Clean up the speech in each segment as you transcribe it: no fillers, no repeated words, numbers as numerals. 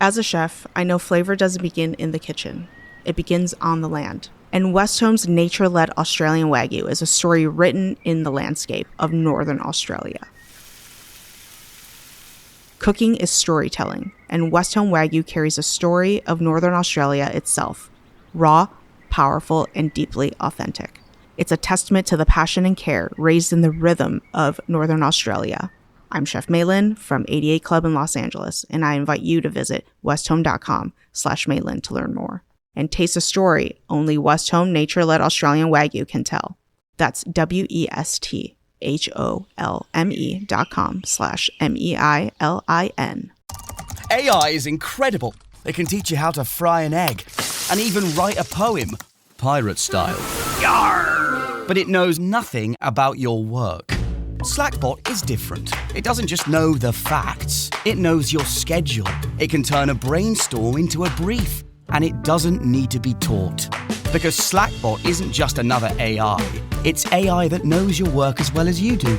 As a chef, I know flavor doesn't begin in the kitchen. It begins on the land. And Westhome's nature-led Australian Wagyu is a story written in the landscape of Northern Australia. Cooking is storytelling, and Westhome Wagyu carries a story of Northern Australia itself, raw, powerful, and deeply authentic. It's a testament to the passion and care raised in the rhythm of Northern Australia. I'm Chef Maylin from 88 Club in Los Angeles, and I invite you to visit westhome.com/Maylin to learn more and taste a story only Westhome nature-led Australian Wagyu can tell. That's westhome.com/MEILIN. AI is incredible. It can teach you how to fry an egg and even write a poem, pirate style. Yarr! But it knows nothing about your work. Slackbot is different. It doesn't just know the facts. It knows your schedule. It can turn a brainstorm into a brief. And it doesn't need to be taught. Because Slackbot isn't just another AI. It's AI that knows your work as well as you do.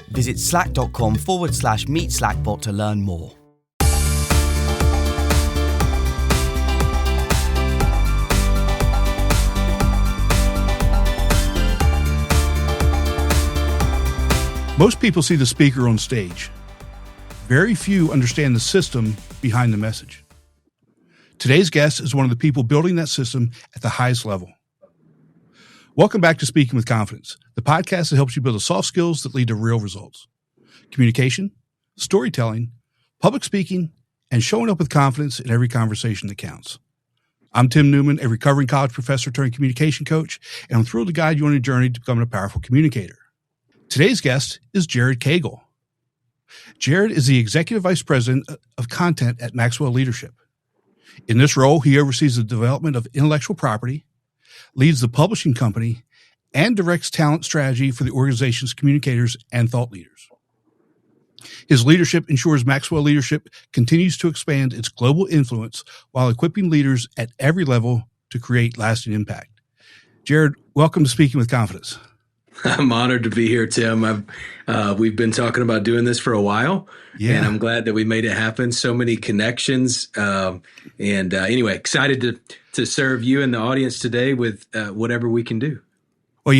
Visit slack.com/meet Slackbot to learn more. Most people see the speaker on stage. Very few understand the system behind the message. Today's guest is one of the people building that system at the highest level. Welcome back to Speaking with Confidence, the podcast that helps you build the soft skills that lead to real results. Communication, storytelling, public speaking, and showing up with confidence in every conversation that counts. I'm Tim Newman, a recovering college professor turned communication coach, and I'm thrilled to guide you on a journey to becoming a powerful communicator. Today's guest is Jared Cagle. Jared is the Executive Vice President of Content at Maxwell Leadership. In this role, he oversees the development of intellectual property, leads the publishing company, and directs talent strategy for the organization's communicators and thought leaders. His leadership ensures Maxwell Leadership continues to expand its global influence while equipping leaders at every level to create lasting impact. Jared, welcome to Speaking with Confidence. I'm honored to be here, Tim. We've been talking about doing this for a while, and I'm glad that we made it happen. So many connections, anyway, excited to serve you and the audience today with whatever we can do. Well,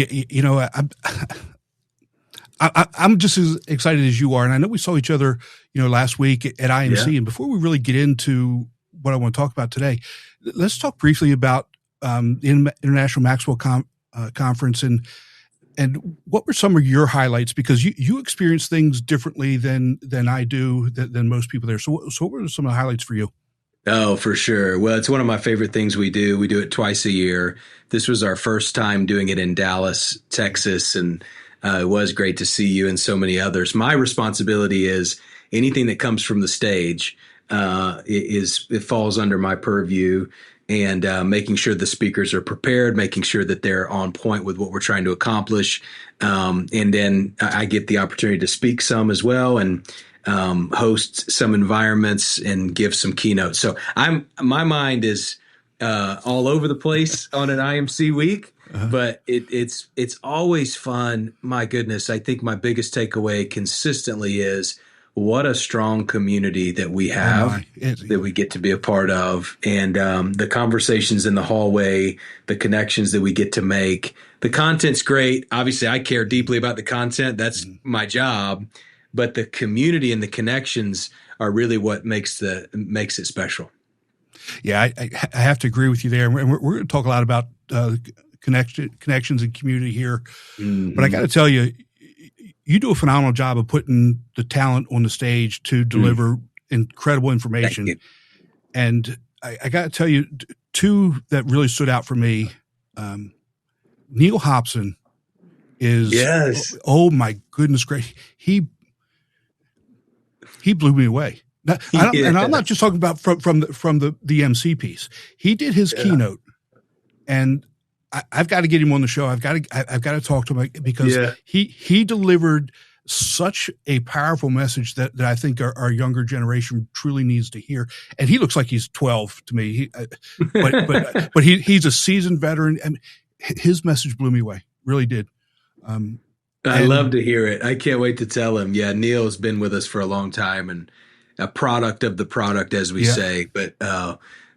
I'm just as excited as you are, and I know we saw each other, last week at IMC. Yeah. And before we really get into what I want to talk about today, let's talk briefly about the International Maxwell Conference and what were some of your highlights? Because you experience things differently than I do, than most people there. So what were some of the highlights for you? Oh, for sure. Well, it's one of my favorite things we do. We do it twice a year. This was our first time doing it in Dallas, Texas, and it was great to see you and so many others. My responsibility is anything that comes from the stage it falls under my purview. And making sure the speakers are prepared, making sure that they're on point with what we're trying to accomplish. And then I get the opportunity to speak some as well and host some environments and give some keynotes. So my mind is all over the place on an IMC week, but it's always fun. My goodness, I think my biggest takeaway consistently is what a strong community that we have, that we get to be a part of. And the conversations in the hallway, the connections that we get to make. The content's great. Obviously, I care deeply about the content. That's my job. But the community and the connections are really what makes it special. Yeah, I have to agree with you there. And we're going to talk a lot about connections and community here. Mm-hmm. But I got to tell you, you do a phenomenal job of putting the talent on the stage to deliver incredible information. And I got to tell you, two that really stood out for me. Neil Hobson is, oh my goodness, great. He blew me away. Now, and I'm not just talking about from the MC piece. He did his keynote, and I've got to get him on the show. I've got to talk to him because he delivered such a powerful message that I think our younger generation truly needs to hear. And he looks like he's 12 to me. But he's a seasoned veteran, and his message blew me away. Really did. I love to hear it. I can't wait to tell him. Yeah, Neil's been with us for a long time, and a product of the product, as we say. But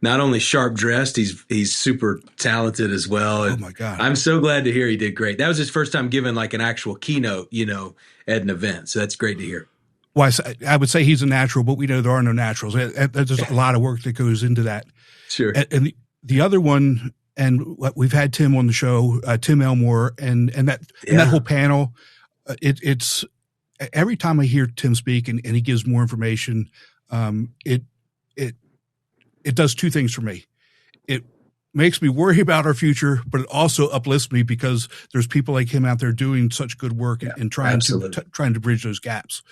not only sharp dressed, he's super talented as well. Oh And my God. I'm so glad to hear he did great. That was his first time giving like an actual keynote, at an event. So that's great to hear. Well, I would say he's a natural, but we know there are no naturals. There's a lot of work that goes into that. Sure. And the other one, and we've had Tim on the show, Tim Elmore, and that whole panel. It's every time I hear Tim speak and he gives more information, it does two things for me. It makes me worry about our future, but it also uplifts me because there's people like him out there doing such good work and trying to bridge those gaps.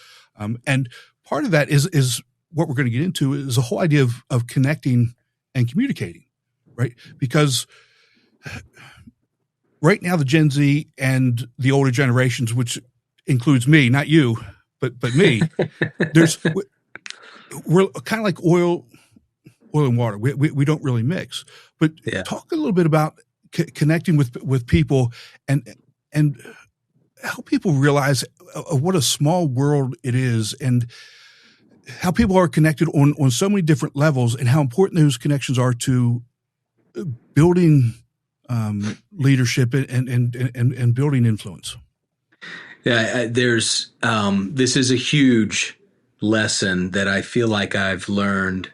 And part of that is what we're going to get into is the whole idea of connecting and communicating, right? Because right now the Gen Z and the older generations, which includes me, not you, but me, we're kind of like oil and water. We don't really mix. But talk a little bit about connecting with people and help people realize what a small world it is and how people are connected on so many different levels and how important those connections are to building leadership and building influence. Yeah, there's this is a huge lesson that I feel like I've learned,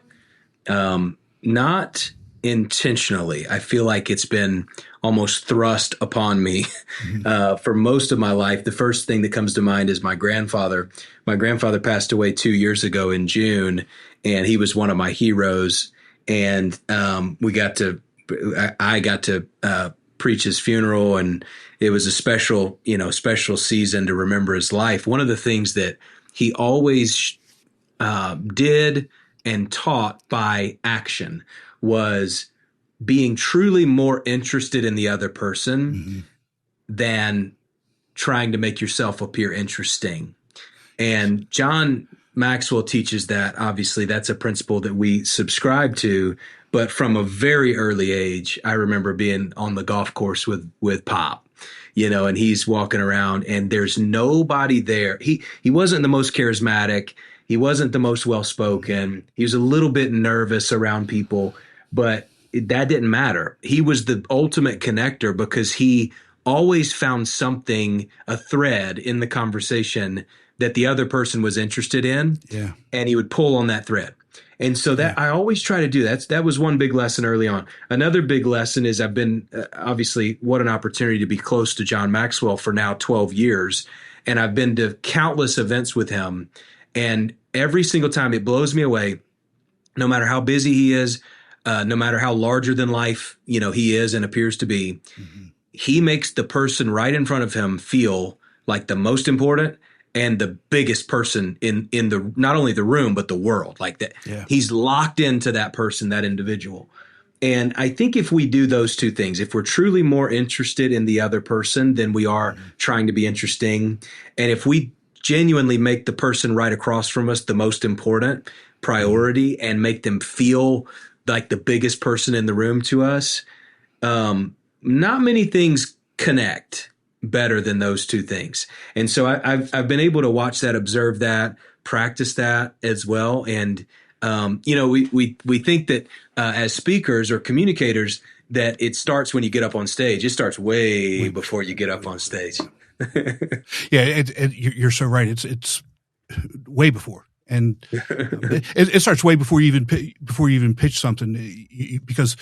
not intentionally. I feel like it's been almost thrust upon me for most of my life. The first thing that comes to mind is my grandfather. My grandfather passed away 2 years ago in June, and he was one of my heroes. And I got to preach his funeral, and it was a special season to remember his life. One of the things that he always did and taught by action was being truly more interested in the other person than trying to make yourself appear interesting. And John Maxwell teaches that. Obviously, that's a principle that we subscribe to. But from a very early age, I remember being on the golf course with Pop, and he's walking around and there's nobody there. He wasn't the most charismatic. He wasn't the most well-spoken. He was a little bit nervous around people, but that didn't matter. He was the ultimate connector because he always found something, a thread in the conversation that the other person was interested in, and he would pull on that thread. And so that I always try to do that. That was one big lesson early on. Another big lesson is I've been obviously what an opportunity to be close to John Maxwell for now 12 years. And I've been to countless events with him. And every single time it blows me away, no matter how busy he is, no matter how larger than life, he is and appears to be, he makes the person right in front of him feel like the most important and the biggest person in the not only the room but the world. Like that, he's locked into that person, that individual. And I think if we do those two things, if we're truly more interested in the other person than we are trying to be interesting, and if we genuinely make the person right across from us the most important priority and make them feel like the biggest person in the room to us, not many things connect better than those two things. And so I've been able to watch that, observe that, practice that as well. And we think that as speakers or communicators that it starts when you get up on stage. It starts way before you get up on stage. You're so right. It's way before, and it starts way before you even pitch something. Because,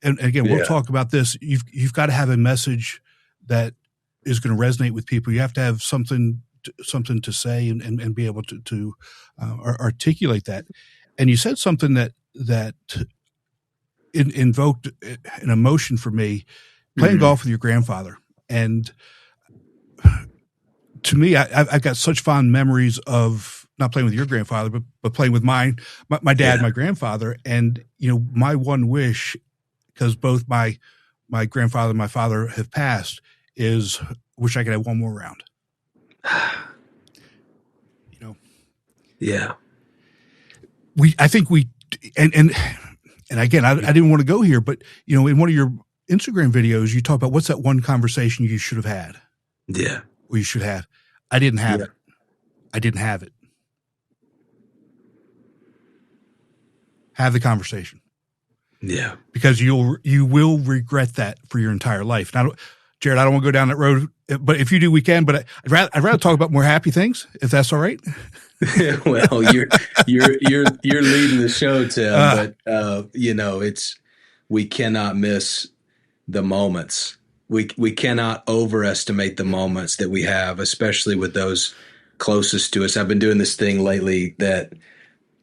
and again, we'll talk about this. You've got to have a message that is going to resonate with people. You have to have something to say and be able to articulate that. And you said something that invoked an emotion for me, playing golf with your grandfather. And to me, I've got such fond memories of not playing with your grandfather, but playing with my dad, my grandfather. And, my one wish, because both my grandfather and my father have passed, is wish I could have one more round. Yeah. I think and again, I didn't want to go here, but in one of your Instagram videos, you talk about what's that one conversation you should have had. Yeah. Or you should have. I didn't have it. I didn't have it. Have the conversation. Yeah. Because you will regret that for your entire life. Now, Jared, I don't want to go down that road, but if you do, we can. But I'd rather talk about more happy things, if that's all right. Well, you're leading the show, Tim. But we cannot miss the moments. We cannot overestimate the moments that we have, especially with those closest to us. I've been doing this thing lately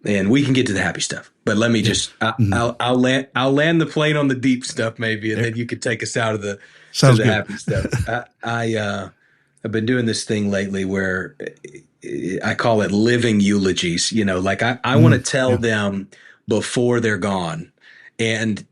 and we can get to the happy stuff, but let me I'll land the plane on the deep stuff maybe, and then you can take us out of the happy stuff. I've been doing this thing lately where I call it living eulogies. I want to tell them before they're gone. And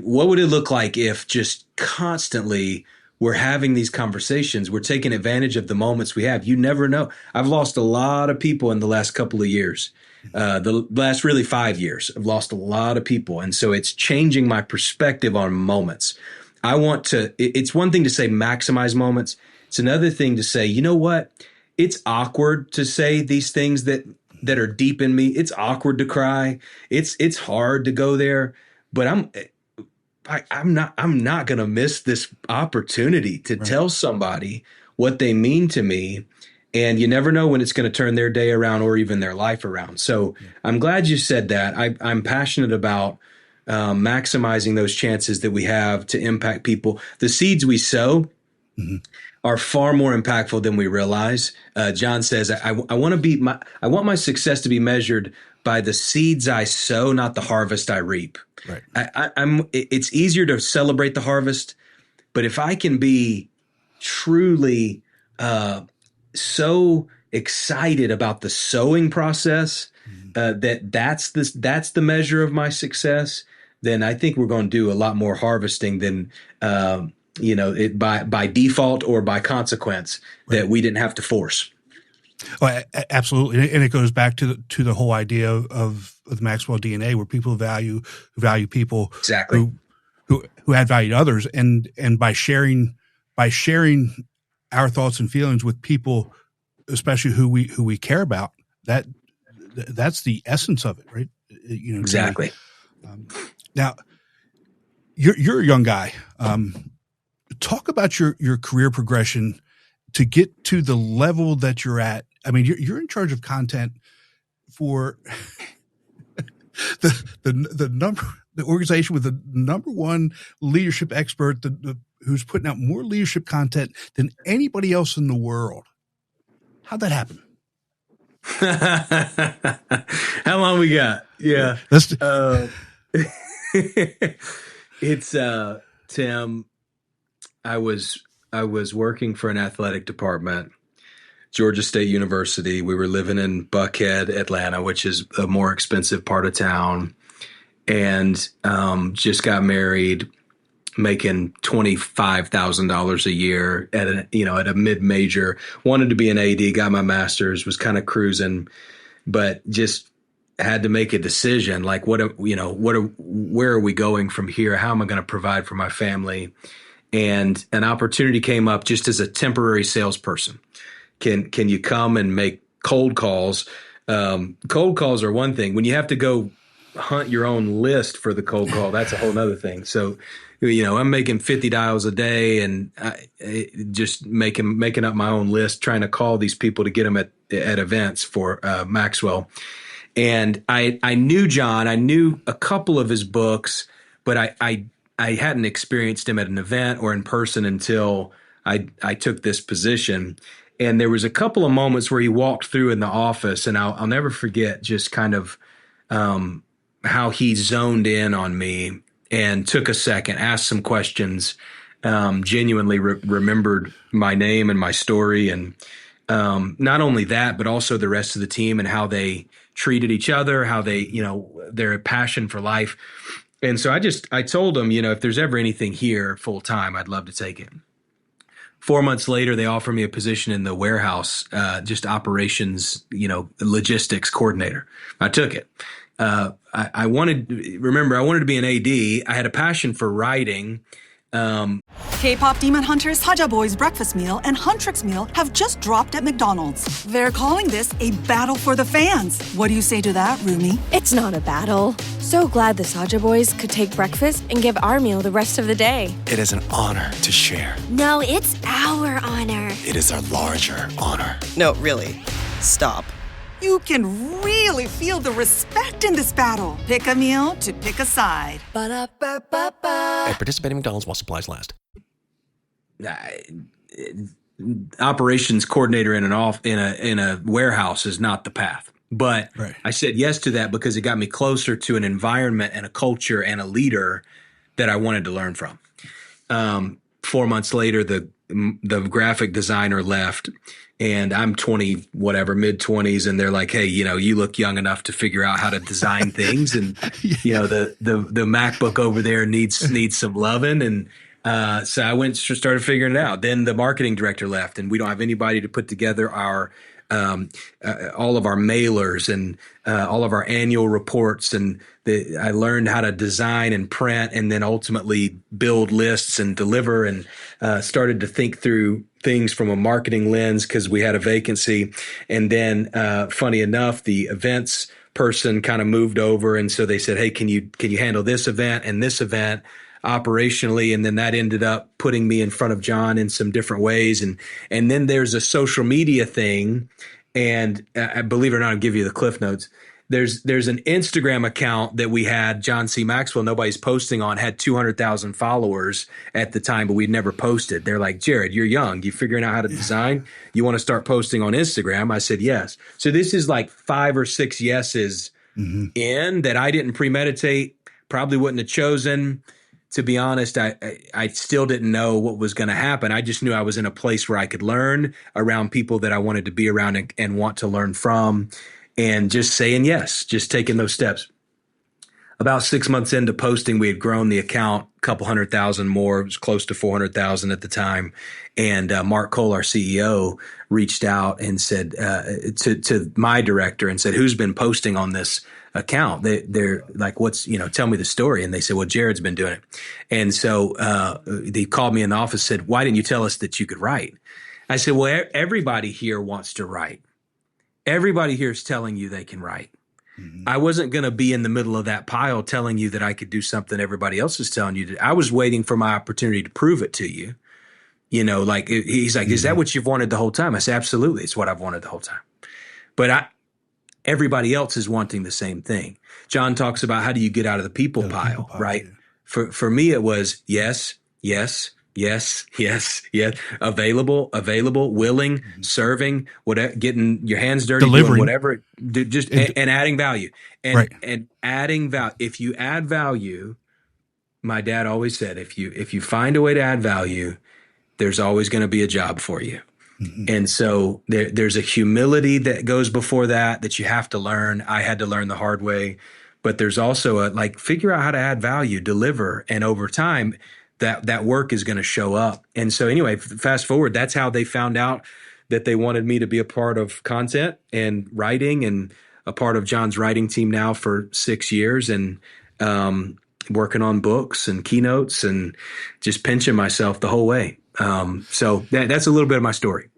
what would it look like if just constantly we're having these conversations, we're taking advantage of the moments we have. You never know. I've lost a lot of people in the last couple of years. The last really 5 years, I've lost a lot of people. And so it's changing my perspective on moments. It's one thing to say maximize moments. It's another thing to say, you know what? It's awkward to say these things that are deep in me. It's awkward to cry. It's hard to go there, but I'm not going to miss this opportunity to tell somebody what they mean to me. And you never know when it's going to turn their day around or even their life around. So I'm glad you said that. I'm passionate about maximizing those chances that we have to impact people. The seeds we sow are far more impactful than we realize. John says, I want my success to be measured by the seeds I sow, not the harvest I reap. Right. It's easier to celebrate the harvest, but if I can be truly so excited about the sowing process, that's the measure of my success, then I think we're going to do a lot more harvesting than by default or by consequence that we didn't have to force. Well, absolutely, and it goes back to the whole idea of the Maxwell DNA, where people value people exactly who add value to others, and by sharing our thoughts and feelings with people, especially who we care about, that's the essence of it, right? Exactly. Now, you're a young guy. Talk about your career progression to get to the level that you're at. I mean, you're in charge of content for the organization with the number one leadership expert who's putting out more leadership content than anybody else in the world. How'd that happen? How long we got? Yeah. It's Tim, I was working for an athletic department, Georgia State University. We were living in Buckhead, Atlanta, which is a more expensive part of town, and just got married, making $25,000 a year at a mid-major. Wanted to be an AD, got my master's, was kind of cruising, but just had to make a decision. Like, where are we going from here? How am I going to provide for my family? And an opportunity came up just as a temporary salesperson. Can you come and make cold calls? Cold calls are one thing. When you have to go hunt your own list for the cold call, that's a whole other thing. So, I'm making 50 dials a day and just making up my own list, trying to call these people to get them at events for Maxwell. And I knew John. I knew a couple of his books, but I hadn't experienced him at an event or in person until I took this position. And there was a couple of moments where he walked through in the office, and I'll never forget just kind of how he zoned in on me and took a second, asked some questions, genuinely remembered my name and my story. And not only that, but also the rest of the team and how they treated each other, how they, their passion for life. And so I told him, if there's ever anything here full time, I'd love to take it. 4 months later, they offered me a position in the warehouse, just operations, logistics coordinator. I took it. I wanted to be an AD. I had a passion for writing. K-pop Demon Hunters Haja Boys breakfast meal and Huntrix meal have just dropped at McDonald's. They're calling this a battle for the fans. What do you say to that, Rumi? It's not a battle. So glad the Saja Boys could take breakfast and give our meal the rest of the day. It is an honor to share. No, it's our honor. It is our larger honor. No, really. Stop. You can really feel the respect in this battle. Pick a meal to pick a side. Ba-da-ba-ba-ba. At participating McDonald's while supplies last. Operations coordinator in a warehouse is not the path. But right. I said yes to that because it got me closer to an environment and a culture and a leader that I wanted to learn from. 4 months later, the graphic designer left, and I'm 20, whatever, mid-20s, and they're like, hey, you look young enough to figure out how to design things, and the MacBook over there needs some loving, and so I went and started figuring it out. Then the marketing director left, and we don't have anybody to put together our all of our mailers and all of our annual reports. And I learned how to design and print and then ultimately build lists and deliver, and started to think through things from a marketing lens because we had a vacancy. And then funny enough, the events person kind of moved over. And so they said, hey, can you handle this event and this event operationally? And then that ended up putting me in front of John in some different ways. And then there's a social media thing. And I believe it or not, I'll give you the cliff notes. There's an Instagram account that we had, John C. Maxwell, nobody's posting on, had 200,000 followers at the time, but we'd never posted. They're like, Jared, you're young. You figuring out how to design? You want to start posting on Instagram? I said, yes. So this is like 5 or 6 yeses in that I didn't premeditate, probably wouldn't have chosen. To be honest, I still didn't know what was going to happen. I just knew I was in a place where I could learn around people that I wanted to be around and want to learn from, and just saying yes, just taking those steps. About 6 months into posting, we had grown the account a couple 100,000 more. It was close to 400,000 at the time. And Mark Cole, our CEO, reached out and said to my director and said, who's been posting on this account? They're like, tell me the story. And they said, well, Jared's been doing it. And so they called me in the office, said, why didn't you tell us that you could write? I said, well, everybody here wants to write. Everybody here is telling you they can write. I wasn't going to be in the middle of that pile telling you that I could do something everybody else is telling you to. I was waiting for my opportunity to prove it to you. He's like, is that what you've wanted the whole time? I said, absolutely. It's what I've wanted the whole time. But everybody else is wanting the same thing. John talks about how do you get out of the people pile, right? Yeah. For me, it was yes, yes, yes, yes, yes. Available, willing, serving, whatever, getting your hands dirty, delivering, doing whatever, and adding value. And adding value. If you add value, my dad always said, if you find a way to add value, there's always going to be a job for you. And so there's a humility that goes before that you have to learn. I had to learn the hard way, but there's also figure out how to add value, deliver, and over time, that work is going to show up. And so anyway, fast forward, that's how they found out that they wanted me to be a part of content and writing, and a part of John's writing team now for 6 years, and working on books and keynotes and just pinching myself the whole way. So that's a little bit of my story.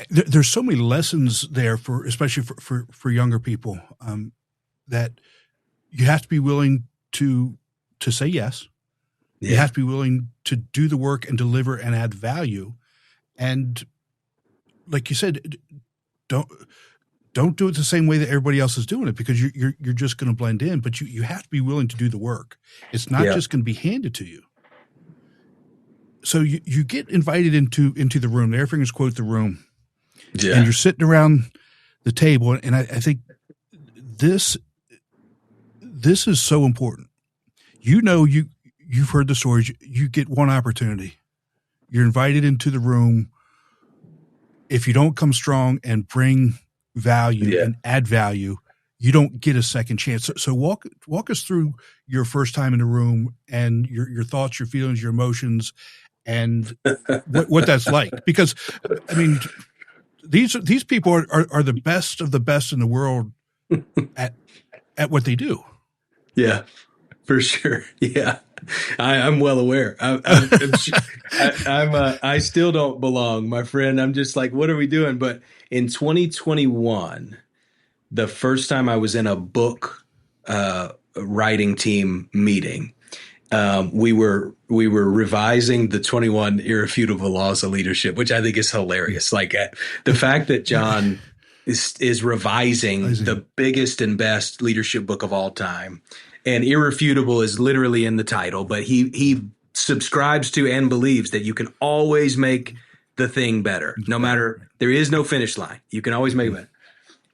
There's so many lessons there especially for younger people, that you have to be willing to say yes. Yeah. You have to be willing to do the work and deliver and add value. And like you said, don't do it the same way that everybody else is doing it, because you're just going to blend in, but you have to be willing to do the work. It's not just going to be handed to you. So you get invited into the room. The Airfingers quote the room. Yeah. And you're sitting around the table. And I think this is so important. You've heard the stories. You get one opportunity. You're invited into the room. If you don't come strong and bring value and add value, you don't get a second chance. So walk us through your first time in the room and your thoughts, your feelings, your emotions, and what that's like. Because I mean, these people are the best of the best in the world at what they do. Yeah, for sure. Yeah. I'm well aware. I still don't belong, my friend. I'm just like, what are we doing? But in 2021, the first time I was in a book writing team meeting, we were revising the 21 irrefutable laws of leadership, which I think is hilarious. Like the fact that John is revising the biggest and best leadership book of all time. And irrefutable is literally in the title, but he subscribes to and believes that you can always make the thing better. No matter, there is no finish line. You can always make it better.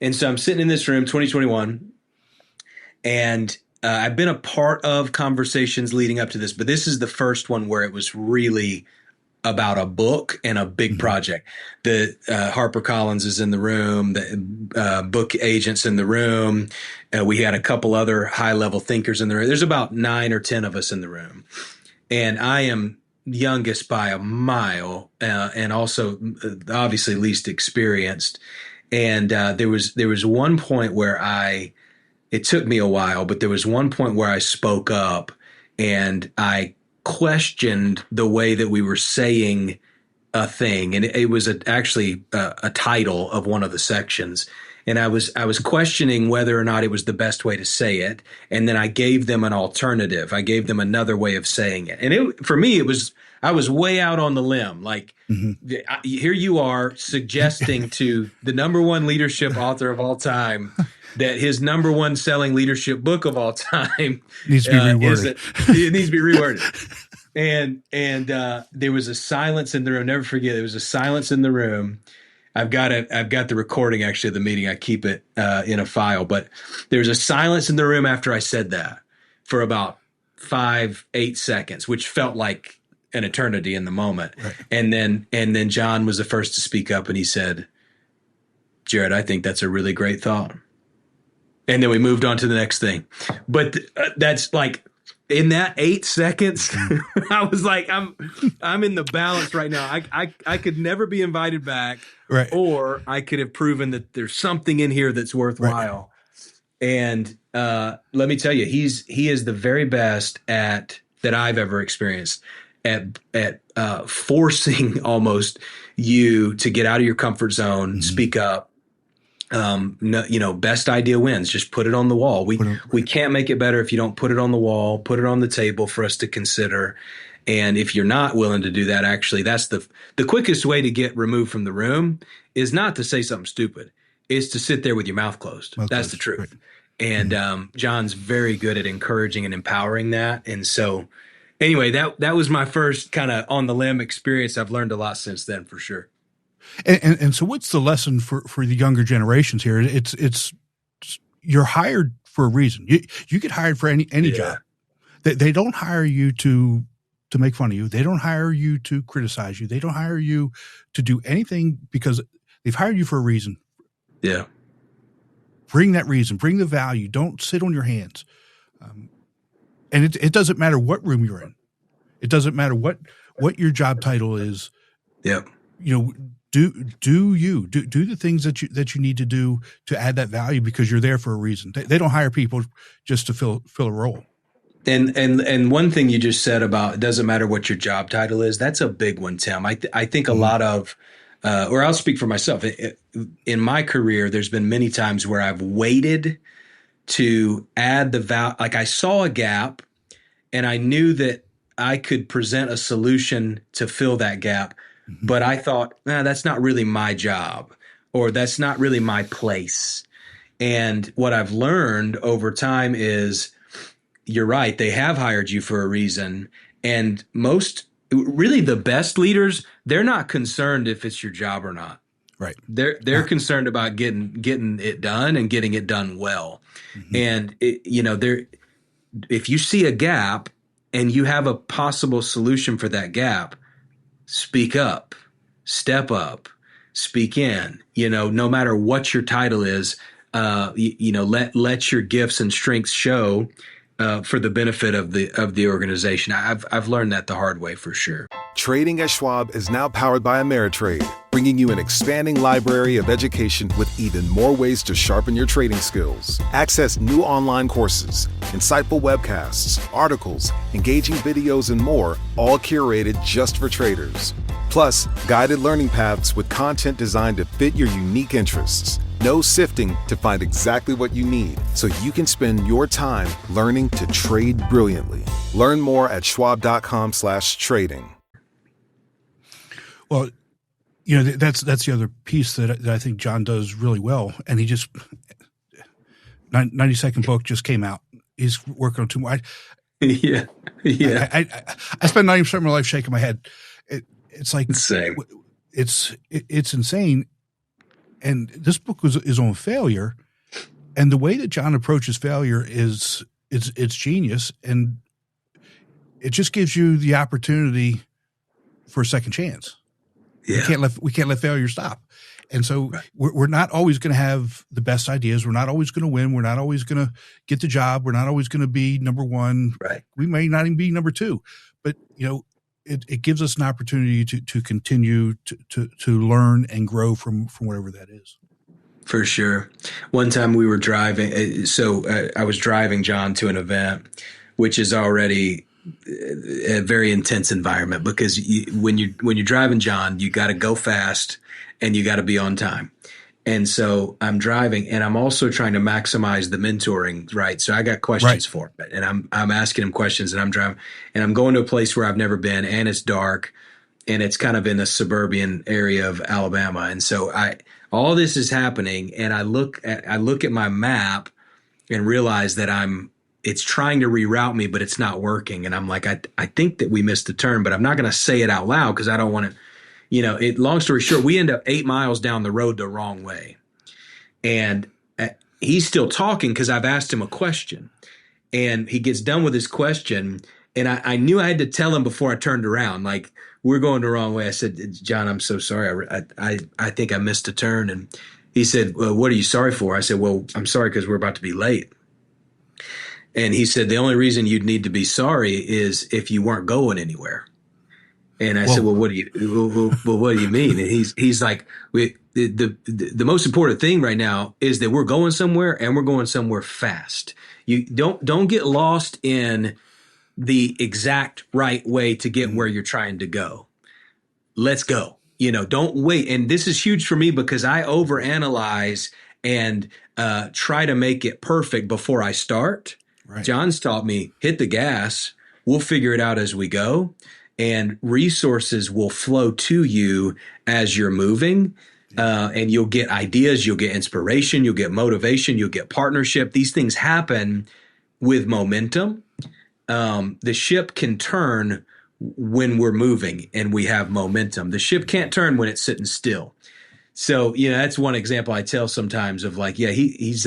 And so I'm sitting in this room, 2021, and I've been a part of conversations leading up to this, but this is the first one where it was really about a book and a big project. The HarperCollins is in the room, the book agent's in the room. We had a couple other high-level thinkers in the room. There's about 9 or 10 of us in the room. And I am youngest by a mile, and also obviously least experienced. And there was one point where it took me a while, but there was one point where I spoke up and I questioned the way that we were saying a thing. And it was actually a title of one of the sections. And I was questioning whether or not it was the best way to say it. And then I gave them an alternative. I gave them another way of saying it. And for me, I was way out on the limb. Like, here you are suggesting to the number one leadership author of all time that his number one selling leadership book of all time needs to be reworded. It needs to be reworded. And there was a silence in the room. Never forget, there was a silence in the room. I've got the recording actually of the meeting. I keep it in a file. But there was a silence in the room after I said that for about 5-8 seconds, which felt like an eternity in the moment. Right. And then John was the first to speak up, and he said, "Jared, I think that's a really great thought." And then we moved on to the next thing. But that's like, in that 8 seconds, I was like, I'm in the balance right now. I could never be invited back, right? Or I could have proven that there's something in here that's worthwhile. Right. And let me tell you, he is the very best that I've ever experienced at forcing almost you to get out of your comfort zone, speak up. Best idea wins. Just put it on the wall. We can't make it better if you don't put it on the wall, put it on the table for us to consider. And if you're not willing to do that, actually, that's the quickest way to get removed from the room is not to say something stupid, is to sit there with your mouth closed. That's the truth. Right. And John's very good at encouraging and empowering that. And so anyway, that was my first kind of on the limb experience. I've learned a lot since then, for sure. And so what's the lesson for the younger generations here? It's you're hired for a reason. You get hired for any job. They don't hire you to make fun of you. They don't hire you to criticize you. They don't hire you to do anything because they've hired you for a reason. Yeah. Bring that reason. Bring the value. Don't sit on your hands. And it doesn't matter what room you're in. It doesn't matter what your job title is. Yeah. Do the things that you need to do to add that value because you're there for a reason. They don't hire people just to fill a role. And one thing you just said about it doesn't matter what your job title is, that's a big one, Tim. I think a lot of, or I'll speak for myself. In my career, there's been many times where I've waited to add the value. Like I saw a gap and I knew that I could present a solution to fill that gap. But I thought, that's not really my job, or that's not really my place. And what I've learned over time is, you're right, they have hired you for a reason. And really the best leaders, they're not concerned if it's your job or not. Right. They're concerned about getting it done and getting it done well. And if you see a gap and you have a possible solution for that gap, speak up, step up, speak in, no matter what your title is, let your gifts and strengths show for the benefit of the organization. I've learned that the hard way, for sure. Trading at Schwab is now powered by Ameritrade. bringing you an expanding library of education with even more ways to sharpen your trading skills. Access new online courses, insightful webcasts, articles, engaging videos, and more, all curated just for traders. Plus, guided learning paths with content designed to fit your unique interests. No sifting to find exactly what you need, so you can spend your time learning to trade brilliantly. Learn more at schwab.com/trading. Well, that's the other piece that I think John does really well. And he just 92nd book just came out. He's working on two more. Yeah. I spend 90% of my life shaking my head. It's like same. It's insane. And this book is on failure, and the way that John approaches failure is it's genius, and it just gives you the opportunity for a second chance. Yeah. We can't let failure stop. And so we're not always going to have the best ideas. We're not always going to win. We're not always going to get the job. We're not always going to be number one. Right. We may not even be number two, but it gives us an opportunity to continue to learn and grow from whatever that is. For sure. One time we were driving. I was driving John to an event, which is already a very intense environment because when you're driving John, you got to go fast and you got to be on time. And so I'm driving, and I'm also trying to maximize the mentoring, right? So I got questions for him, and I'm asking him questions, and I'm driving, and I'm going to a place where I've never been, and it's dark, and it's kind of in a suburban area of Alabama. And so all this is happening, and I look at my map and realize that it's trying to reroute me, but it's not working. And I'm like, I think that we missed the turn, but I'm not going to say it out loud because I don't want to. Long story short, we end up 8 miles down the road the wrong way. And he's still talking because I've asked him a question. And he gets done with his question. And I knew I had to tell him before I turned around, like, we're going the wrong way. I said, John, I'm so sorry. I think I missed a turn. And he said, well, what are you sorry for? I said, well, I'm sorry because we're about to be late. And he said, the only reason you'd need to be sorry is if you weren't going anywhere. And I said, well, what do you mean? And he's like, the most important thing right now is that we're going somewhere, and we're going somewhere fast. You don't get lost in the exact right way to get where you're trying to go. Let's go. Don't wait. And this is huge for me because I overanalyze and try to make it perfect before I start. Right. John's taught me, hit the gas. We'll figure it out as we go. And resources will flow to you as you're moving, and you'll get ideas, you'll get inspiration, you'll get motivation, you'll get partnership. These things happen with momentum. The ship can turn when we're moving and we have momentum. The ship can't turn when it's sitting still. So, that's one example I tell sometimes of like, yeah, he's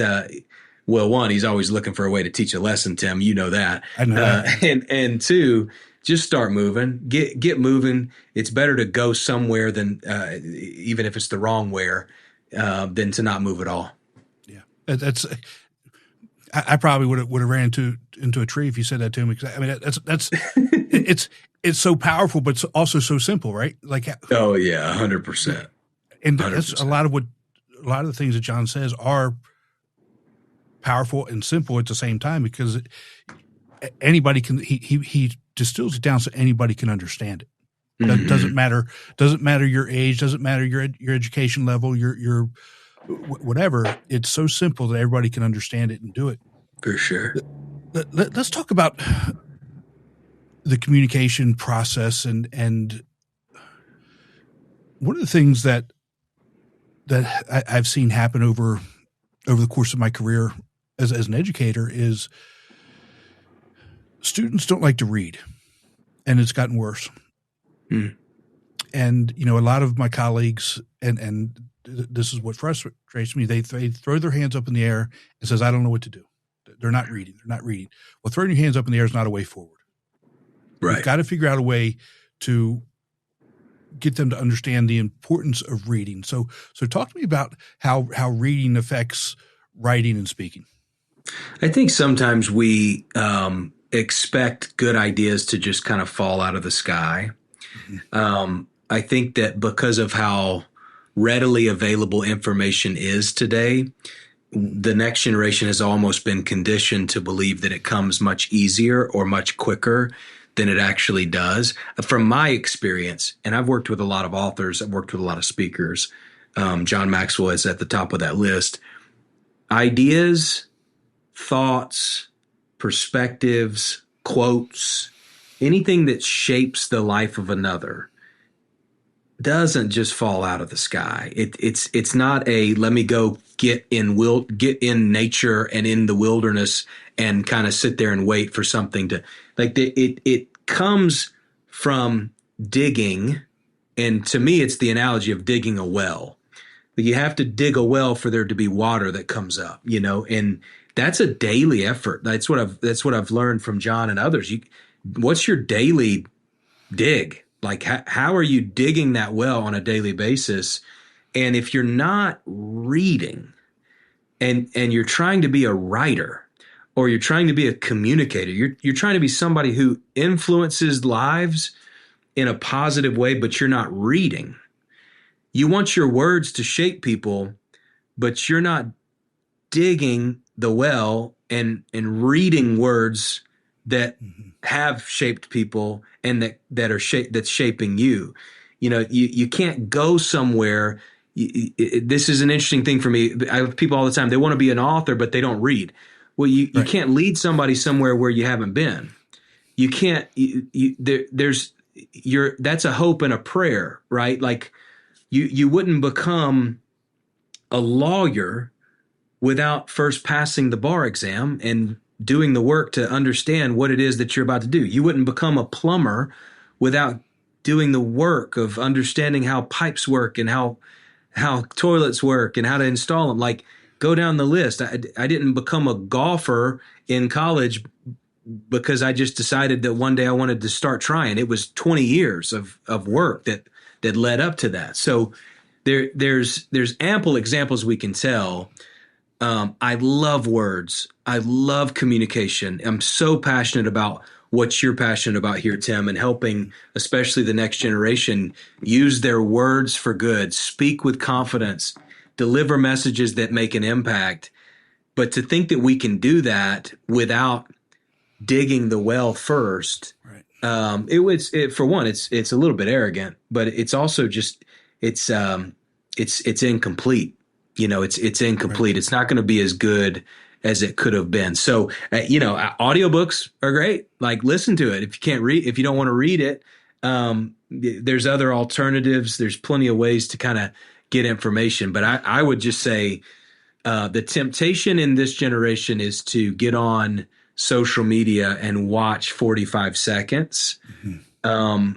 always looking for a way to teach a lesson, Tim. You know that. I know that. And two, just start moving, get moving. It's better to go somewhere than even if it's the wrong where than to not move at all. Yeah, that's. I probably would have ran into a tree if you said that to me. I mean, that's it's so powerful, but it's also so simple, right? Like, oh yeah, 100%. And that's a lot of the things that John says are powerful and simple at the same time because anybody can. He distills it down so anybody can understand it. Mm-hmm. Doesn't matter your age, doesn't matter your education level, your whatever. It's so simple that everybody can understand it and do it. For sure. Let's talk about the communication process and one of the things that I've seen happen over the course of my career as an educator is students don't like to read, and it's gotten worse. Mm. And, a lot of my colleagues, and this is what frustrates me, they throw their hands up in the air and says, I don't know what to do. They're not reading. Well, throwing your hands up in the air is not a way forward. Right. You've got to figure out a way to get them to understand the importance of reading. So talk to me about how reading affects writing and speaking. I think sometimes we expect good ideas to just kind of fall out of the sky. Mm-hmm. I think that because of how readily available information is today, the next generation has almost been conditioned to believe that it comes much easier or much quicker than it actually does. From my experience, and I've worked with a lot of authors, I've worked with a lot of speakers. John Maxwell is at the top of that list. Ideas, thoughts, perspectives, quotes, anything that shapes the life of another doesn't just fall out of the sky. It's not a let me go get in nature and in the wilderness and kind of sit there and wait for something to it comes from digging. And to me, it's the analogy of digging a well. You have to dig a well for there to be water that comes up, and that's a daily effort. That's what I've learned from John and others. What's your daily dig? Like, how are you digging that well on a daily basis? And if you're not reading and you're trying to be a writer or you're trying to be a communicator, you're trying to be somebody who influences lives in a positive way, but you're not reading. You want your words to shape people, but you're not digging the well and reading words that have shaped people and that's shaping you. You can't go somewhere. This is an interesting thing for me. I have people all the time. They want to be an author, but they don't read. Well, you can't lead somebody somewhere where you haven't been. You can't. That's a hope and a prayer, right? Like you wouldn't become a lawyer without first passing the bar exam and doing the work to understand what it is that you're about to do. You wouldn't become a plumber without doing the work of understanding how pipes work and how toilets work and how to install them. Like, go down the list. I didn't become a golfer in college because I just decided that one day I wanted to start trying. It was 20 years of work that led up to that. So there's ample examples we can tell. I love words. I love communication. I'm so passionate about what you're passionate about here, Tim, and helping especially the next generation use their words for good, speak with confidence, deliver messages that make an impact. But to think that we can do that without digging the well first, right. For one, it's a little bit arrogant, but it's also just it's incomplete. It's incomplete. Right. It's not going to be as good as it could have been. So, audiobooks are great. Like, listen to it. If you don't want to read it, there's other alternatives. There's plenty of ways to kind of get information. But I would just say the temptation in this generation is to get on social media and watch 45 seconds. Mm-hmm.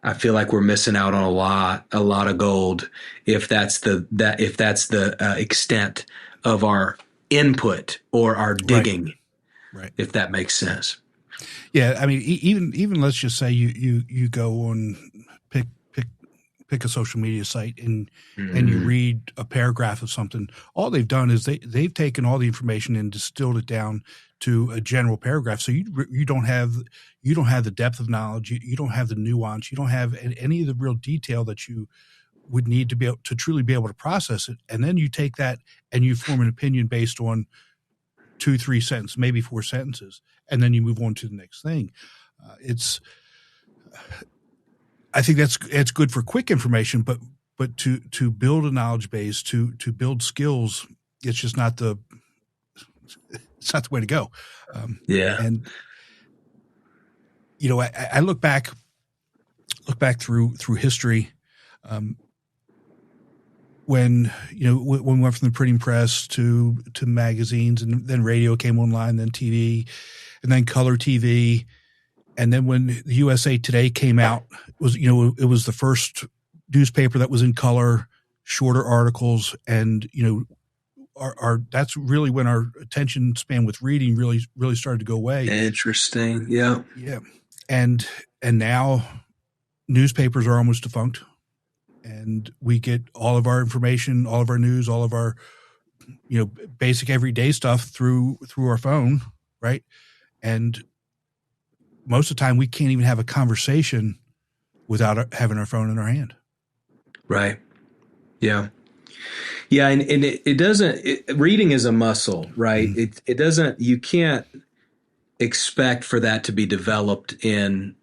I feel like we're missing out on a lot of gold if that's the extent of our input or our digging, right? If that makes sense. Yeah, I mean, even let's just say you go on pick a social media site and you read a paragraph of something. All they've done is they've taken all the information and distilled it down to a general paragraph. So you don't have the depth of knowledge. You don't have the nuance. You don't have any of the real detail that you would need to be able to truly be able to process it. And then you take that and you form an opinion based on 2-3 sentences, maybe 4 sentences, and then you move on to the next thing. I think it's good for quick information, but to build a knowledge base, to build skills, it's just not the way to go. And I look back through history. When we went from the printing press to magazines, and then radio came online, then TV, and then color TV, and then when the USA Today came out, it was the first newspaper that was in color, shorter articles, and that's really when our attention span with reading really started to go away. Interesting, yeah. And now newspapers are almost defunct. And we get all of our information, all of our news, all of our, basic everyday stuff through our phone, right? And most of the time we can't even have a conversation without having our phone in our hand. Right. Yeah. Yeah. And it doesn't, reading is a muscle, right? It doesn't, you can't expect for that to be developed in,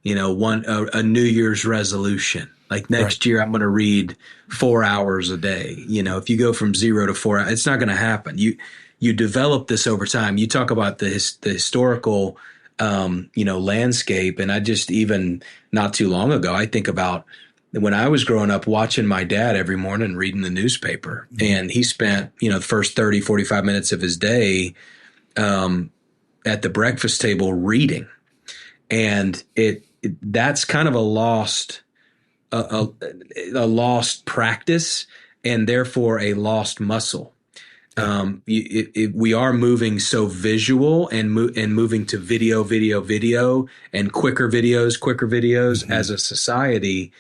a New Year's resolution. Like next year, I'm going to read 4 hours a day. If you go from 0 to 4 hours, it's not going to happen. You develop this over time. You talk about the historical, landscape. And I just, even not too long ago, I think about when I was growing up watching my dad every morning reading the newspaper, and he spent, the first 30, 45 minutes of his day, at the breakfast table reading. And that's kind of a lost practice, and therefore a lost muscle. We are moving so visual and moving to video and quicker videos as a society.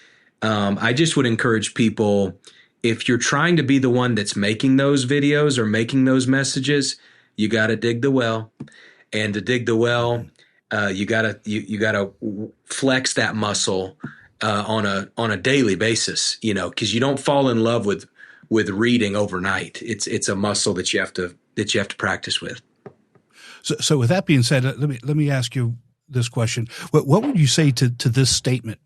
I just would encourage people, if you're trying to be the one that's making those videos or making those messages, you got to dig the well. And to dig the well, you gotta flex that muscle on a daily basis, because you don't fall in love with reading overnight. It's a muscle that you have to practice with. So with that being said, let me ask you this question: What would you say to this statement?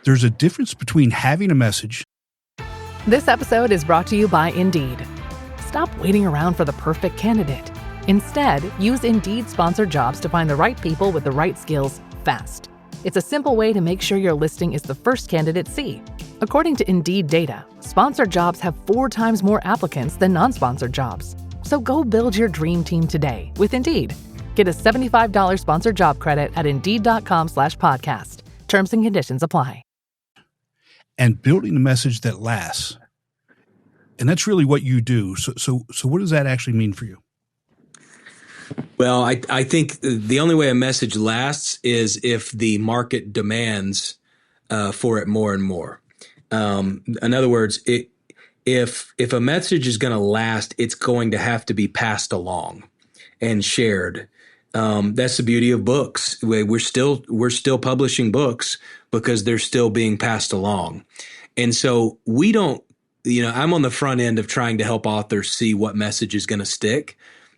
There's a difference between having a message. This episode is brought to you by Indeed. Stop waiting around for the perfect candidate. Instead, use Indeed sponsored jobs to find the right people with the right skills fast. It's a simple way to make sure your listing is the first candidates see. According to Indeed data, sponsored jobs have 4 times more applicants than non-sponsored jobs. So go build your dream team today with Indeed. Get a $75 sponsored job credit at Indeed.com/podcast. Terms and conditions apply. And building a message that lasts. And that's really what you do. So what does that actually mean for you? Well, I think the only way a message lasts is if the market demands for it more and more. In other words, if a message is going to last, it's going to have to be passed along and shared. That's the beauty of books. We're still publishing books because they're still being passed along. And so we don't, I'm on the front end of trying to help authors see what message is going to stick.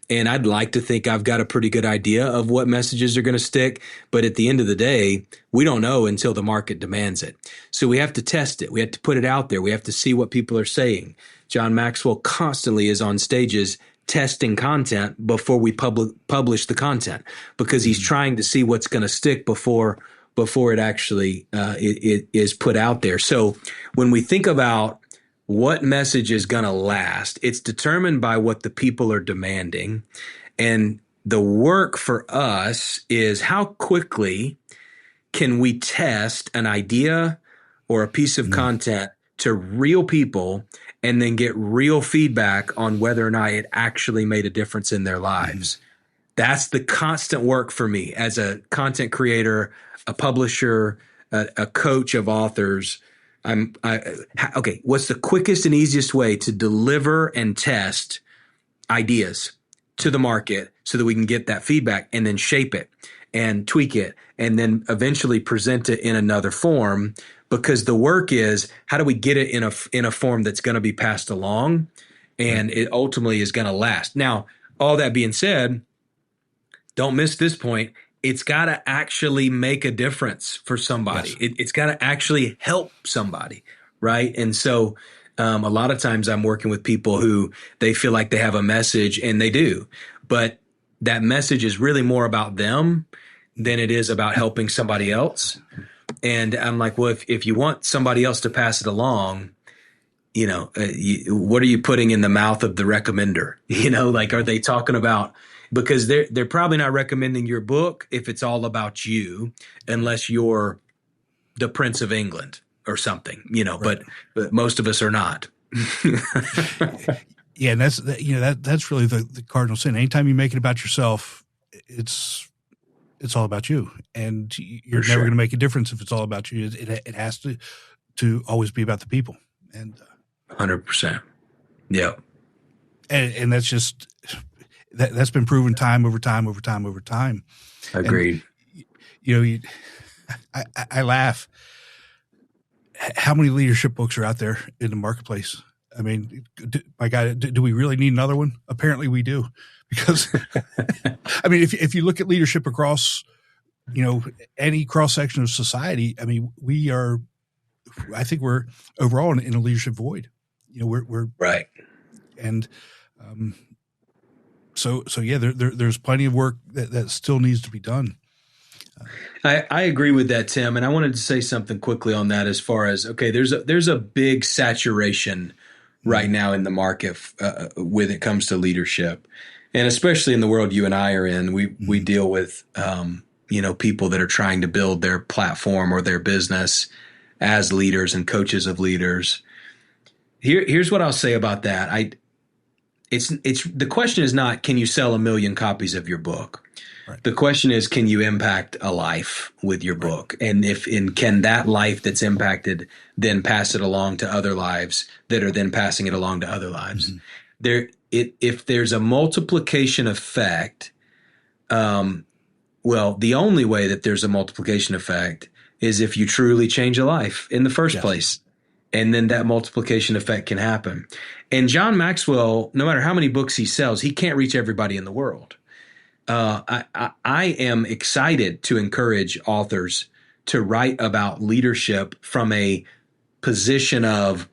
And I'd like to think I've got a pretty good idea of what messages are going to stick. But at the end of the day, we don't know until the market demands it. So we have to test it. We have to put it out there. We have to see what people are saying. John Maxwell constantly is on stages testing content before we publish the content, because he's trying to see what's going to stick before it actually it is put out there. So when we think about what message is going to last, it's determined by what the people are demanding. And the work for us is how quickly can we test an idea or a piece of content to real people and then get real feedback on whether or not it actually made a difference in their lives. That's the constant work for me as a content creator, a publisher, a coach of authors. Okay, what's the quickest and easiest way to deliver and test ideas to the market so that we can get that feedback and then shape it and tweak it and then eventually present it in another form? Because the work is, how do we get it in a form that's going to be passed along and it ultimately is going to last? Now, all that being said, don't miss this point. It's got to actually make a difference for somebody. Yes. It's got to actually help somebody, right? And so a lot of times I'm working with people who they feel like they have a message, and they do, but that message is really more about them than it is about helping somebody else. And I'm like, well, if you want somebody else to pass it along, what are you putting in the mouth of the recommender? Like, are they talking about, because they're probably not recommending your book if it's all about you, unless you're the Prince of England or something, right. but most of us are not. Yeah. And that's really the cardinal sin. Anytime you make it about yourself, it's all about you, and you're never going to make a difference if it's all about you. It has to always be about the people. And 100%. Yeah. And that's just, that's been proven time over time. Agreed. And, I laugh. how many leadership books are out there in the marketplace? I mean, my God, do we really need another one? Apparently we do, because I mean, if you look at leadership across, any cross section of society, I mean, I think we're overall in a leadership void. We're right. And, so yeah, there's plenty of work that still needs to be done. I agree with that, Tim. And I wanted to say something quickly on that as far as, okay, there's a big saturation right now in the market when it comes to leadership. And especially in the world you and I are in, we deal with, people that are trying to build their platform or their business as leaders and coaches of leaders. Here's what I'll say about that. It's the question is not, can you sell 1 million copies of your book? Right. The question is, can you impact a life with your book? And can that life that's impacted then pass it along to other lives that are then passing it along to other lives? Mm-hmm. If there's a multiplication effect, the only way that there's a multiplication effect is if you truly change a life in the first place. And then that multiplication effect can happen. And John Maxwell, no matter how many books he sells, he can't reach everybody in the world. I am excited to encourage authors to write about leadership from a position of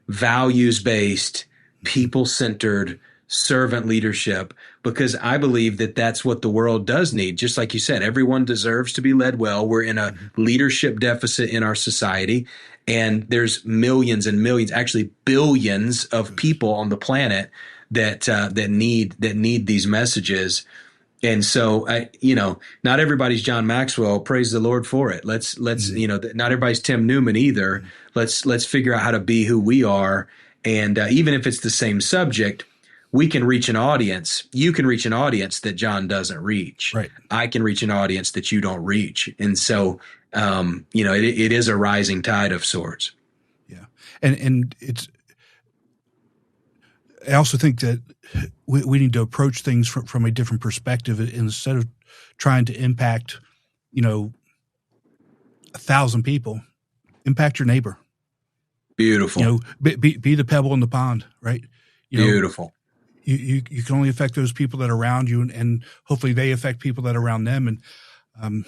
values-based, people-centered, servant leadership, because I believe that that's what the world does need. Just like you said, everyone deserves to be led well. We're in a leadership deficit in our society, and there's millions and millions, actually billions of people on the planet that need these messages. And so, not everybody's John Maxwell. Praise the Lord for it. Let's not everybody's Tim Newman either. Let's figure out how to be who we are. And even if it's the same subject, we can reach an audience. You can reach an audience that John doesn't reach. Right. I can reach an audience that you don't reach. And so, it is a rising tide of sorts. Yeah. And I also think that we need to approach things from a different perspective. Instead of trying to impact, 1,000 people, impact your neighbor. Beautiful. Be the pebble in the pond, right? Beautiful. You can only affect those people that are around you, and hopefully they affect people that are around them. And,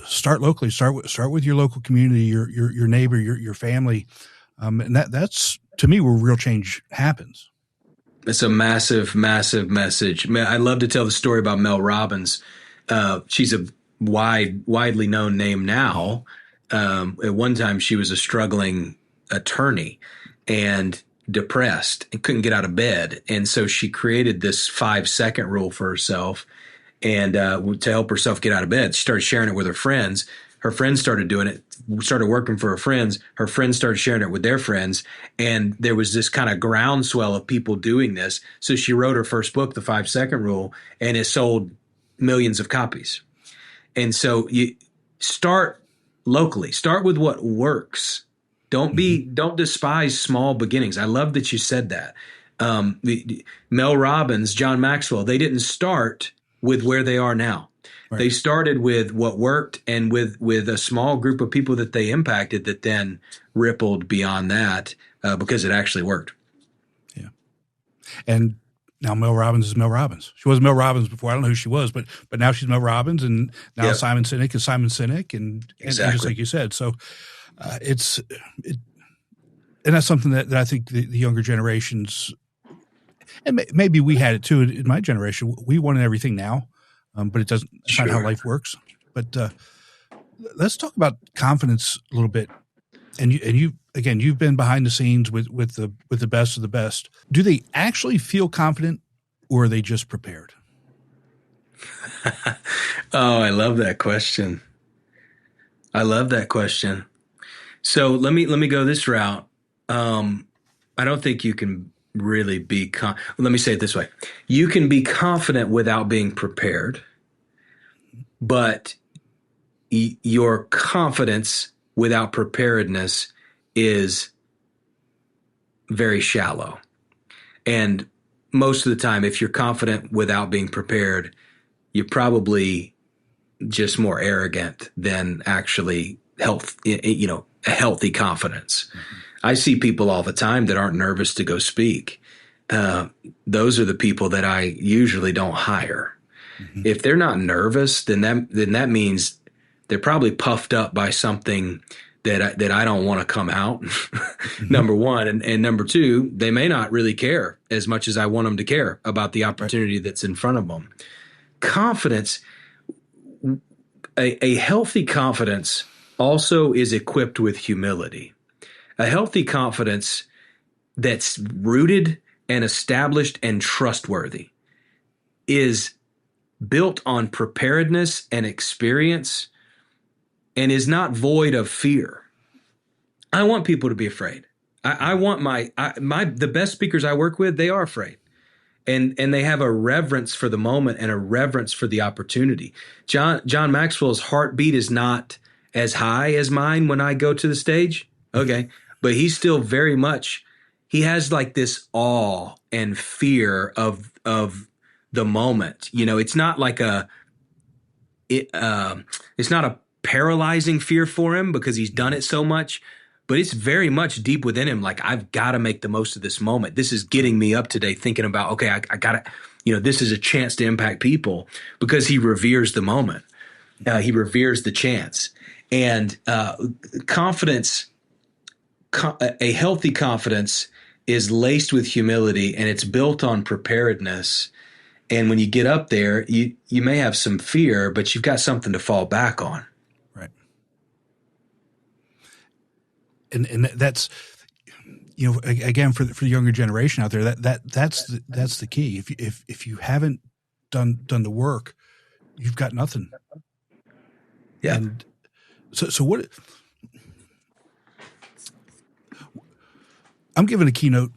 start locally, start with your local community, your neighbor, your family. And that's, to me, where real change happens. It's a massive, massive message. I love to tell the story about Mel Robbins. She's a widely known name now. At one time, she was a struggling attorney and depressed and couldn't get out of bed. And so she created this 5-second rule for herself. And to help herself get out of bed, she started sharing it with her friends. Her friends started doing it, started working for her friends. Her friends started sharing it with their friends. And there was this kind of groundswell of people doing this. So she wrote her first book, The 5-Second Rule, and it sold millions of copies. And so you start locally, start with what works. Don't despise small beginnings. I love that you said that. Mel Robbins, John Maxwell, they didn't start with where they are now. Right. They started with what worked and with a small group of people that they impacted that then rippled beyond that because it actually worked. Yeah. And now Mel Robbins is Mel Robbins. She was Mel Robbins before. I don't know who she was, but now she's Mel Robbins, and now Simon Sinek is Simon Sinek, and just like you said. So and that's something that I think the younger generations, and maybe we had it too in my generation. We wanted everything now, but it's not how life works. But let's talk about confidence a little bit. And you've been behind the scenes with the best of the best. Do they actually feel confident, or are they just prepared? Oh, I love that question. So let me go this route. I don't think you can really be let me say it this way. You can be confident without being prepared, but your confidence without preparedness is very shallow. And most of the time, if you're confident without being prepared, you're probably just more arrogant than actually a healthy confidence. I see people all the time that aren't nervous to go speak. Those are the people that I usually don't hire. If they're not nervous, then that means they're probably puffed up by something that I don't want to come out. Number one, and number two, they may not really care as much as I want them to care about the opportunity that's in front of them. Confidence, a healthy confidence also is equipped with humility. A healthy confidence that's rooted and established and trustworthy is built on preparedness and experience and is not void of fear. I want people to be afraid. I want the best speakers I work with, they are afraid. And they have a reverence for the moment and a reverence for the opportunity. John Maxwell's heartbeat is not as high as mine when I go to the stage. Okay. But he's still very much, he has like this awe and fear of the moment. It's not like it's not a paralyzing fear for him because he's done it so much, but it's very much deep within him. Like, I've got to make the most of this moment. This is getting me up today thinking about, okay, I got to, this is a chance to impact people, because he reveres the moment. He reveres the chance. And confidence, a healthy confidence is laced with humility, and it's built on preparedness. And when you get up there, you may have some fear, but you've got something to fall back on. Right. And that's, again, for the younger generation out there, that's the key. If you haven't done the work, you've got nothing. Yeah. And so what? I'm giving a keynote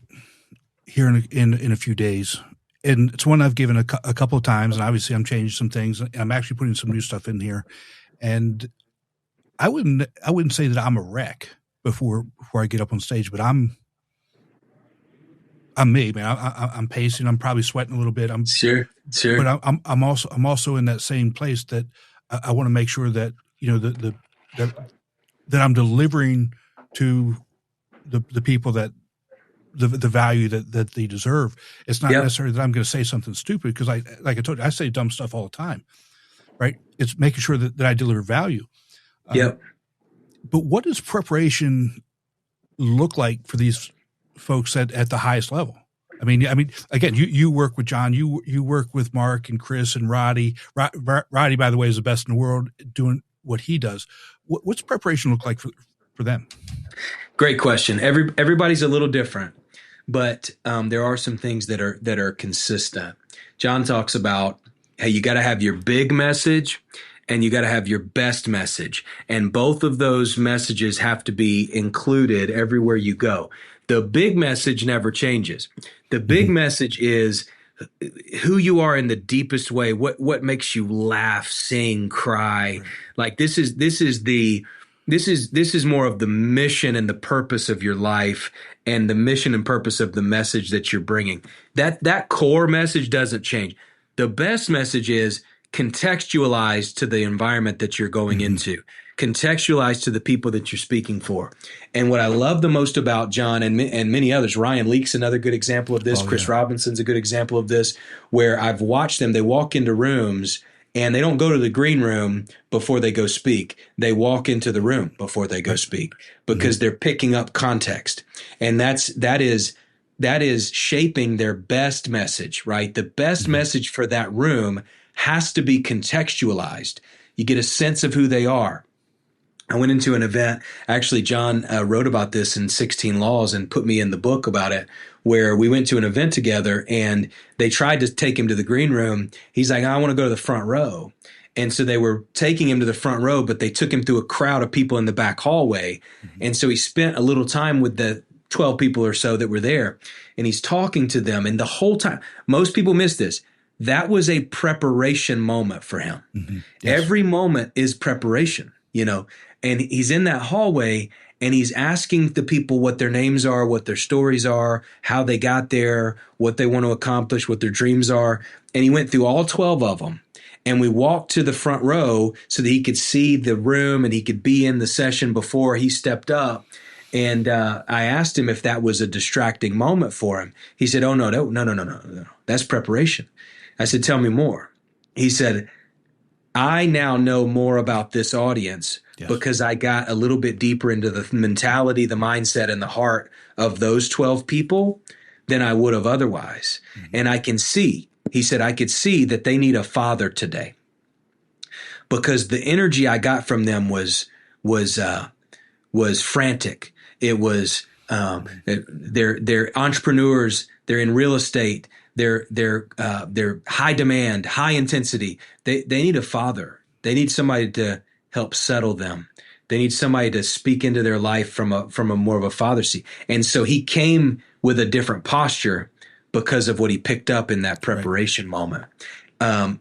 here in a few days, and it's one I've given a couple of times, and obviously I'm changing some things. I'm actually putting some new stuff in here, and I wouldn't say that I'm a wreck before I get up on stage, but I'm me, man. I'm pacing. I'm probably sweating a little bit. I'm sure. But I'm also in that same place that I want to make sure that that I'm delivering to the people that the value that they deserve. It's not necessarily that I'm going to say something stupid, because like I told you, I say dumb stuff all the time, right? It's making sure that I deliver value. But what does preparation look like for these folks at the highest level? I mean, again, you work with John, you work with Mark and Chris and Roddy. Roddy, by the way, is the best in the world doing what he does. What's preparation look like for them? Great question. Everybody's a little different, but there are some things that are consistent. John talks about, hey, you got to have your big message and you got to have your best message, and both of those messages have to be included everywhere you go. The big message never changes. The big message is who you are in the deepest way. What makes you laugh, sing, cry? Like this is more of the mission and the purpose of your life, and the mission and purpose of the message that you're bringing. That core message doesn't change. The best message is contextualized to the environment that you're going into, contextualized to the people that you're speaking for. And what I love the most about John and many others, Ryan Leake's another good example of this. Chris Robinson's a good example of this, where I've watched them. They walk into rooms and they don't go to the green room before they go speak. They walk into the room before they go speak, because they're picking up context. And that is shaping their best message, right? The best message for that room has to be contextualized. You get a sense of who they are. I went into an event, actually John wrote about this in 16 Laws and put me in the book about it, where we went to an event together and they tried to take him to the green room. He's like, I want to go to the front row. And so they were taking him to the front row, but they took him through a crowd of people in the back hallway. And so he spent a little time with the 12 people or so that were there, and he's talking to them. And the whole time, most people miss this, that was a preparation moment for him. Yes. Every moment is preparation, and he's in that hallway and he's asking the people what their names are, what their stories are, how they got there, what they want to accomplish, what their dreams are. And he went through all 12 of them. And we walked to the front row so that he could see the room and he could be in the session before he stepped up. And I asked him if that was a distracting moment for him. He said, "Oh, no. That's preparation." I said, "Tell me more." He said, "I now know more about this audience because I got a little bit deeper into the mentality, the mindset, and the heart of those 12 people than I would have otherwise. And I can see," he said, "I could see that they need a father today because the energy I got from them was frantic. It was they're entrepreneurs. They're in real estate. They're high demand, high intensity. They need a father. They need somebody to help settle them. They need somebody to speak into their life from a more of a father seat." And so he came with a different posture because of what he picked up in that preparation moment.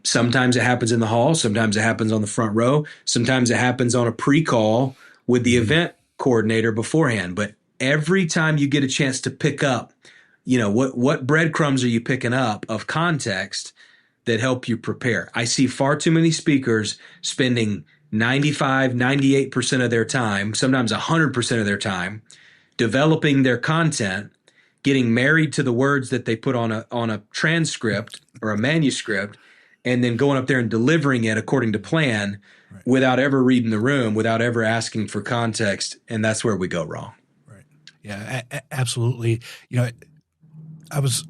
Sometimes it happens in the hall. Sometimes it happens on the front row. Sometimes it happens on a pre-call with the event coordinator beforehand. But every time you get a chance to pick up, what breadcrumbs are you picking up of context that help you prepare? I see far too many speakers spending 95, 98% of their time, sometimes 100% of their time, developing their content, getting married to the words that they put on a transcript or a manuscript, and then going up there and delivering it according to plan without ever reading the room, without ever asking for context. And that's where we go wrong. Right. Yeah, absolutely. I was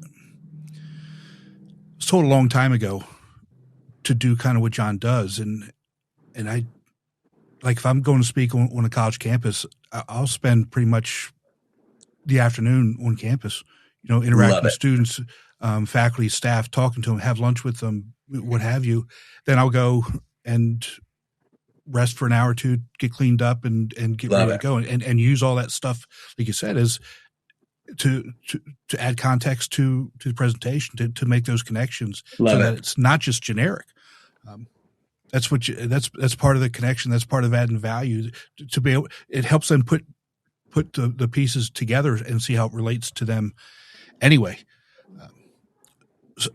told a long time ago to do kind of what John does. And I, like, if I'm going to speak on a college campus, I'll spend pretty much the afternoon on campus, interacting with students, faculty, staff, talking to them, have lunch with them, what have you. Then I'll go and rest for an hour or two, get cleaned up and get ready to go and use all that stuff, like you said, as to add context to the presentation, to make those connections that it's not just generic. That's part of the connection. That's part of adding value to be able. It helps them put the pieces together and see how it relates to them. Anyway,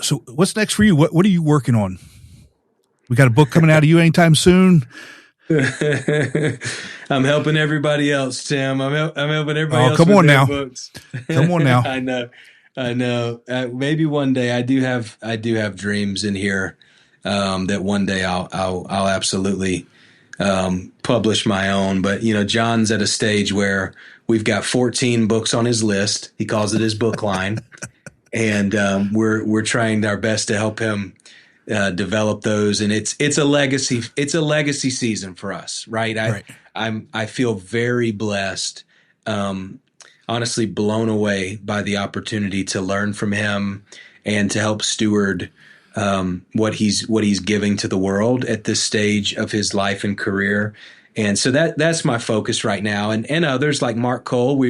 so what's next for you? What are you working on? We got a book coming out of you anytime soon? I'm helping everybody else, Tim. I'm helping everybody else. Come on now. Books. Come on now. I know. Maybe one day I do have dreams in here that one day I'll absolutely publish my own. But John's at a stage where we've got 14 books on his list. He calls it his book line, and we're trying our best to help him develop those. And it's a legacy. It's a legacy season for us, right? I feel very blessed, honestly blown away by the opportunity to learn from him and to help steward what he's giving to the world at this stage of his life and career. And so that's my focus right now. And others like Mark Cole,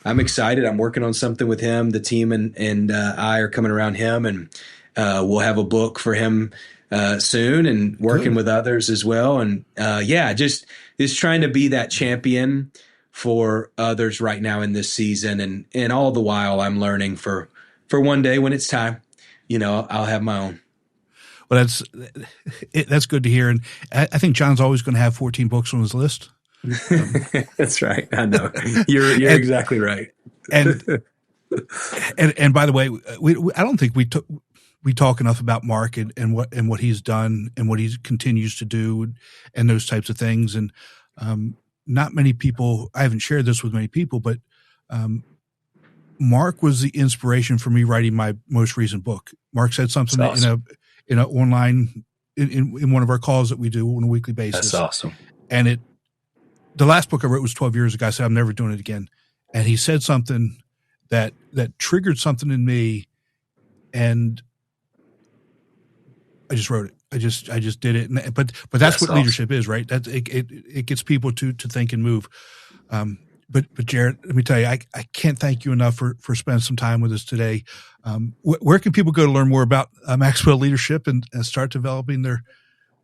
I'm excited. I'm working on something with him. The team and I are coming around him, and we'll have a book for him soon, and working with others as well. And just trying to be that champion for others right now in this season. And all the while I'm learning for one day when it's time, I'll have my own. Well, that's good to hear. And I think John's always going to have 14 books on his list. That's right. I know. You're exactly right. And by the way, I don't think we talk enough about Mark and what he's done and what he continues to do and those types of things. And not many people, I haven't shared this with many people, but Mark was the inspiration for me writing my most recent book. Mark said something in a online in one of our calls that we do on a weekly basis. That's awesome. And the last book I wrote was 12 years ago. I said, I'm never doing it again. And he said something that triggered something in me, and I just wrote it. I just did it. But that's what leadership is, right? That it gets people to think and move. But Jared, let me tell you, I can't thank you enough for spending some time with us today. Where can people go to learn more about Maxwell Leadership and start developing their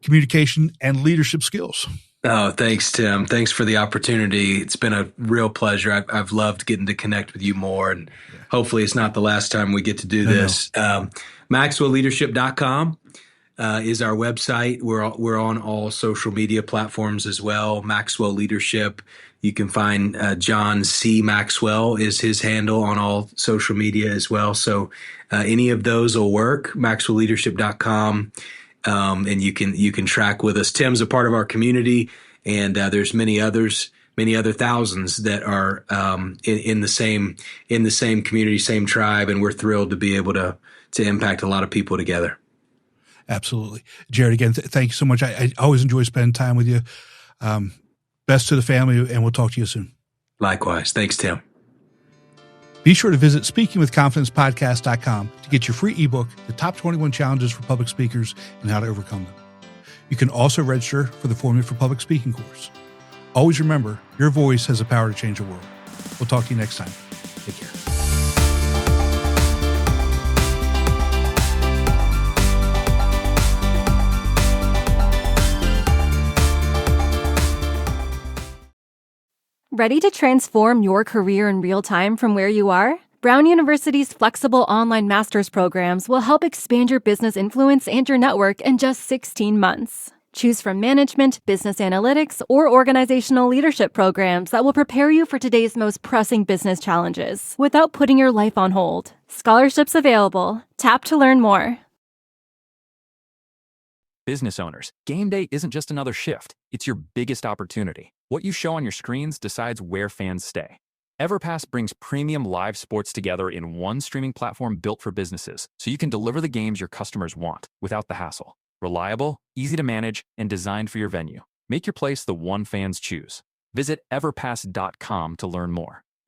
communication and leadership skills? Oh, thanks, Tim. Thanks for the opportunity. It's been a real pleasure. I've loved getting to connect with you more, and hopefully it's not the last time we get to do this. MaxwellLeadership.com. is our website. We're on all social media platforms as well. Maxwell Leadership. You can find John C. Maxwell is his handle on all social media as well. So any of those will work. MaxwellLeadership.com, and you can track with us. Tim's a part of our community, and there's many other thousands that are in the same community, same tribe, and we're thrilled to be able to impact a lot of people together. Absolutely. Jared, again, thank you so much. I always enjoy spending time with you. Best to the family, and we'll talk to you soon. Likewise. Thanks, Tim. Be sure to visit speakingwithconfidencepodcast.com to get your free ebook, The Top 21 Challenges for Public Speakers and How to Overcome Them. You can also register for the Formula for Public Speaking course. Always remember, your voice has the power to change the world. We'll talk to you next time. Take care. Ready to transform your career in real time from where you are? Brown University's flexible online master's programs will help expand your business influence and your network in just 16 months. Choose from management, business analytics, or organizational leadership programs that will prepare you for today's most pressing business challenges without putting your life on hold. Scholarships available. Tap to learn more. Business owners, game day isn't just another shift. It's your biggest opportunity. What you show on your screens decides where fans stay. EverPass brings premium live sports together in one streaming platform built for businesses, so you can deliver the games your customers want without the hassle. Reliable, easy to manage, and designed for your venue. Make your place the one fans choose. Visit everpass.com to learn more.